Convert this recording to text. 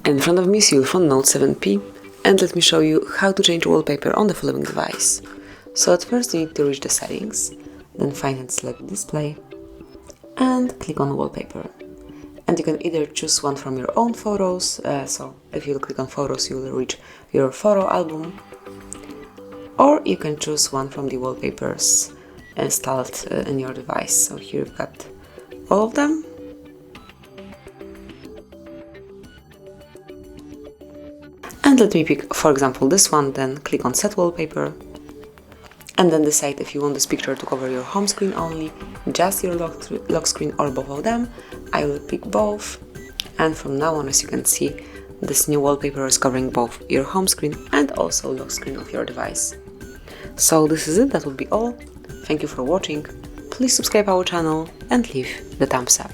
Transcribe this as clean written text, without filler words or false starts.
In front of me is ULEFONE Note 7P, and let me show you how to change wallpaper on the following device. So at first you need to reach the settings, then find and select display, and click on wallpaper. And you can either choose one from your own photos, so if you click on photos you will reach your photo album, or you can choose one from the wallpapers installed in your device. So here you've got all of them. And let me pick, for example, this one, then click on Set Wallpaper, and then decide if you want this picture to cover your home screen only, just your lock screen, or both of them. I will pick both, and from now on, as you can see, this new wallpaper is covering both your home screen and also lock screen of your device. So this is it, that would be all. Thank you for watching. Please subscribe our channel and leave the thumbs up.